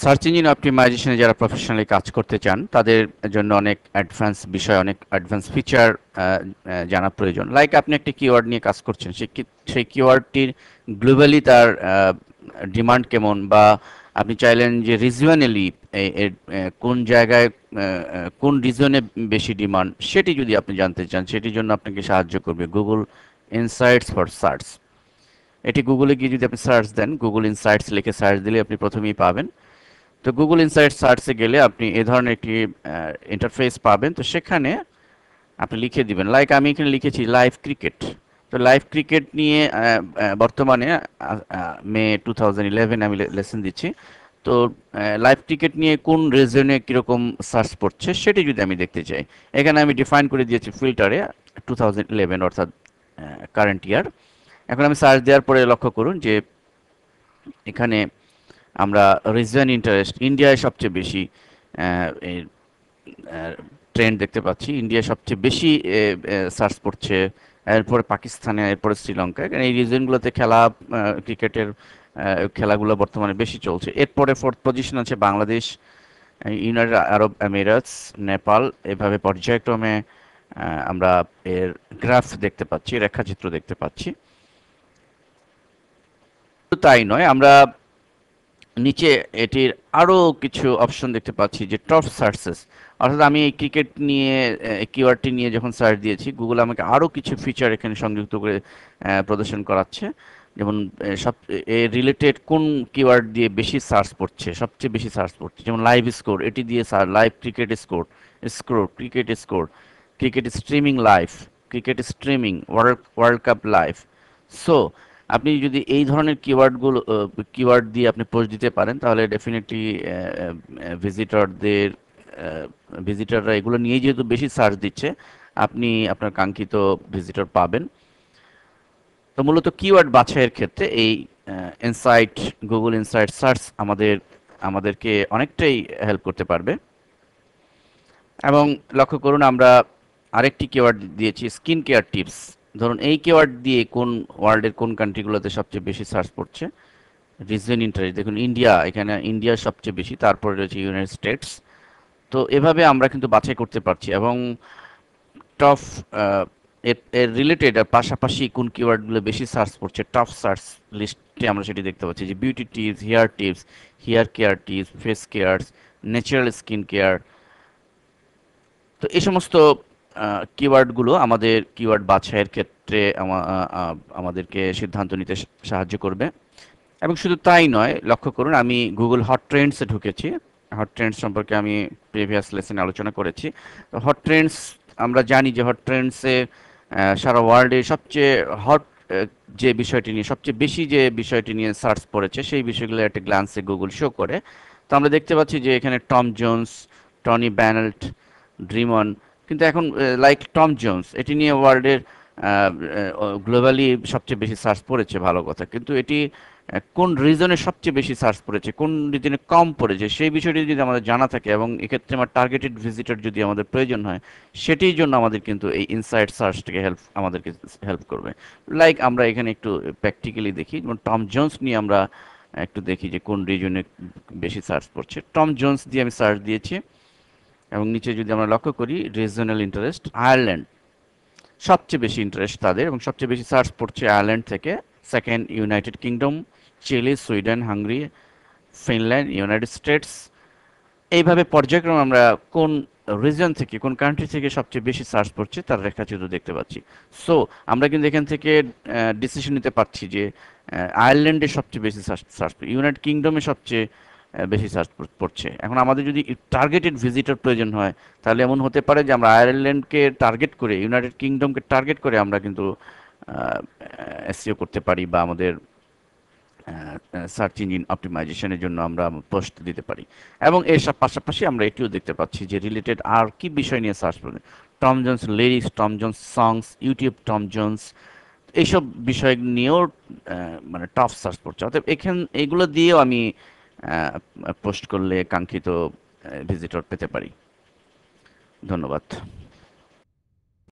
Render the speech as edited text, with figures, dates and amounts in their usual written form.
Search engine অপটিমাইজেশনে যারা professionally কাজ করতে চান তাদের জন্য অনেক অ্যাডভান্স বিষয়, অনেক অ্যাডভান্স ফিচার জানা প্রয়োজন। লাইক আপনি একটা কিওয়ার্ড নিয়ে কাজ করছেন, সেই কিওয়ার্ডটির গ্লোবালি তার ডিমান্ড কেমন, বা আপনি চাইলেন যে রিজিওনালি কোন জায়গায় কোন রিজনে বেশি ডিমান্ড, সেটি যদি আপনি জানতে চান, সেটির জন্য আপনাকে সাহায্য করবে গুগল ইনসাইটস ফর সার্চ। এটি গুগলে গিয়ে যদি আপনি সার্চ দেন, গুগল ইনসাইটস লিখে সার্চ দিলে আপনি প্রথমেই পাবেন। তো গুগল ইনসাইট সার্চে গেলে আপনি এ ধরনের একটি ইন্টারফেস পাবেন। তো সেখানে আপনি লিখে দিবেন, লাইক আমি এখানে লিখেছি লাইভ ক্রিকেট। তো লাইভ ক্রিকেট নিয়ে বর্তমানে মে 2011 আমি লেসন দিচ্ছি। তো লাইভ ক্রিকেট নিয়ে কোন রিজনে কীরকম সার্চ পড়ছে সেটি যদি আমি দেখতে চাই, এখানে আমি ডিফাইন করে দিয়েছি ফিল্টারে 2011, অর্থাৎ কারেন্ট ইয়ার। এখন আমি সার্চ দেওয়ার পরে লক্ষ্য করুন যে এখানে আমরা রিজন ইন্টারেস্ট ইন্ডিয়ায় সবচেয়ে বেশি ট্রেন্ড দেখতে পাচ্ছি। ইন্ডিয়ায় সবচেয়ে বেশি সার্চ পড়ছে, এরপরে পাকিস্তানে, এরপরে শ্রীলঙ্কা। এই রিজনগুলোতে খেলা, ক্রিকেটের খেলাগুলো বর্তমানে বেশি চলছে। এরপরে ফোর্থ পজিশন আছে বাংলাদেশ, ইউনাইটেড আরব এমিরেটস, নেপাল। এভাবে পর্যায়ক্রমে আমরা এর গ্রাফ দেখতে পাচ্ছি, রেখাচিত্র দেখতে পাচ্ছি। তাই নয়, আমরা নিচে এটির আরও কিছু অপশন দেখতে পাচ্ছি, যে টপ সার্চেস। অর্থাৎ আমি এই ক্রিকেট নিয়ে কিওয়ার্ডটি নিয়ে যখন সার্চ দিয়েছি, গুগল আমাকে আরও কিছু ফিচার এখানে সংযুক্ত করে প্রদর্শন করাচ্ছে। যেমন সব রিলেটেড কোন কিওয়ার্ড দিয়ে বেশি সার্চ পড়ছে, সবচেয়ে বেশি সার্চ পড়ছে। যেমন লাইভ স্কোর, এটি দিয়ে live cricket score, cricket score, cricket streaming live, cricket streaming, world cup live. So আপনি যদি এই ধরনের কিওয়ার্ড দিয়ে আপনি পোস্ট দিতে পারেন, তাহলে ডেফিনেটলি ভিজিটরদের ভিজিটররা এগুলো নিয়ে যেহেতু বেশি সার্চ দিচ্ছে, আপনি আপনার কাঙ্ক্ষিত ভিজিটর পাবেন। তো মূলত কিওয়ার্ড বাছাইয়ের ক্ষেত্রে এই ইনসাইট, গুগল ইনসাইট সার্চ আমাদেরকে অনেকটাই হেল্প করতে পারবে। এবং লক্ষ্য করুন, আমরা আরেকটি কিওয়ার্ড দিয়েছি স্কিন কেয়ার টিপস। ধরুন এই কিওয়ার্ড দিয়ে কোন ওয়ার্ল্ডের কোন কান্ট্রিগুলোতে সবচেয়ে বেশি সার্চ পড়ছে, রিজন ইন্টারেস্ট, দেখুন ইন্ডিয়া, এখানে ইন্ডিয়া সবচেয়ে বেশি, তারপরে রয়েছে ইউনাইটেড স্টেটস। তো এভাবে আমরা কিন্তু বাছাই করতে পারছি। এবং টপ এর রিলেটেড আর পাশাপাশি কোন কিওয়ার্ডগুলো বেশি সার্চ করছে, টপ সার্চ লিস্টে আমরা সেটি দেখতে পাচ্ছি, যে beauty tips, hair care tips, face care, natural skin care. তো এই সমস্ত কিওয়ার্ডগুলো আমাদের কিওয়ার্ড বাছাইয়ের ক্ষেত্রে আমাদেরকে সিদ্ধান্ত নিতে সাহায্য করবে। এবং শুধু তাই নয়, লক্ষ্য করুন আমি গুগল হট ট্রেন্ডসে ঢুকেছি। হট ট্রেন্ডস সম্পর্কে আমি প্রিভিয়াস লেসনে আলোচনা করেছি। তো হট ট্রেন্ডস, আমরা জানি যে হট ট্রেন্ডসে সারা ওয়ার্ল্ডে সবচেয়ে হট যে বিষয়টি নিয়ে, সবচেয়ে বেশি যে বিষয়টি নিয়ে সার্চ পড়েছে, সেই বিষয়গুলো একটা গ্লান্সে গুগল শো করে। তো আমরা দেখতে পাচ্ছি যে এখানে Tom Jones, Tony Bennett, dream on. কিন্তু এখন লাইক টম জোন্স, এটি নিয়ে ওয়ার্ল্ডের গ্লোবালি সবচেয়ে বেশি সার্চ পড়েছে, ভালো কথা। কিন্তু এটি কোন রিজনে সবচেয়ে বেশি সার্চ পড়েছে, কোন রিজনে কম পড়েছে, সেই বিষয়টি যদি আমাদের জানা থাকে, এবং এক্ষেত্রে আমার টার্গেটেড ভিজিটর যদি আমাদের প্রয়োজন হয়, সেটির জন্য আমাদের কিন্তু এই ইনসাইট সার্চটাকে আমাদেরকে হেল্প করবে। লাইক আমরা এখানে একটু প্র্যাকটিক্যালি দেখি, যেমন টম জোন্স নিয়ে আমরা একটু দেখি যে কোন রিজনে বেশি সার্চ পড়ছে। টম জোন্স দিয়ে আমি সার্চ দিয়েছি, এবং নিচে যদি আমরা লক্ষ্য করি, রিজনাল ইন্টারেস্ট আয়ারল্যান্ড, সবচেয়ে বেশি ইন্টারেস্ট তাদের, এবং সবচেয়ে বেশি সার্চ পড়ছে আয়ারল্যান্ড থেকে। Second United Kingdom, Chile, Sweden, Hungary, Finland, United States. এইভাবে পর্যায়ক্রমে আমরা কোন রিজন থেকে, কোন কান্ট্রি থেকে সবচেয়ে বেশি সার্চ পড়ছে তার রেখাচিত্র দেখতে পাচ্ছি। সো আমরা কিন্তু এখান থেকে ডিসিশন নিতে পারছি যে আয়ারল্যান্ডে সবচেয়ে বেশি সার্চ, ইউনাইটেড কিংডমে সবচেয়ে বেশি সার্চ পড়ছে। এখন আমাদের যদি টার্গেটেড ভিজিটর প্রয়োজন হয়, তাহলে এমন হতে পারে যে আমরা আয়ারল্যান্ডকে টার্গেট করে, ইউনাইটেড কিংডমকে টার্গেট করে আমরা কিন্তু এসইও করতে পারি, বা আমাদের সার্চ ইঞ্জিন অপটিমাইজেশনের জন্য আমরা পোস্ট দিতে পারি। এবং এর পাশাপাশি আমরা এটিও দেখতে পাচ্ছি যে রিলেটেড আর কি বিষয় নিয়ে সার্চ করবে, Tom Jones lyrics, Tom Jones songs, YouTube Tom Jones, এইসব বিষয় নিয়েও মানে টপ সার্চ করছে। অতএব এইগুলো দিয়েও আমি পোস্ট করলে কাঙ্ক্ষিত ভিজিটর পেতে পারি। ধন্যবাদ।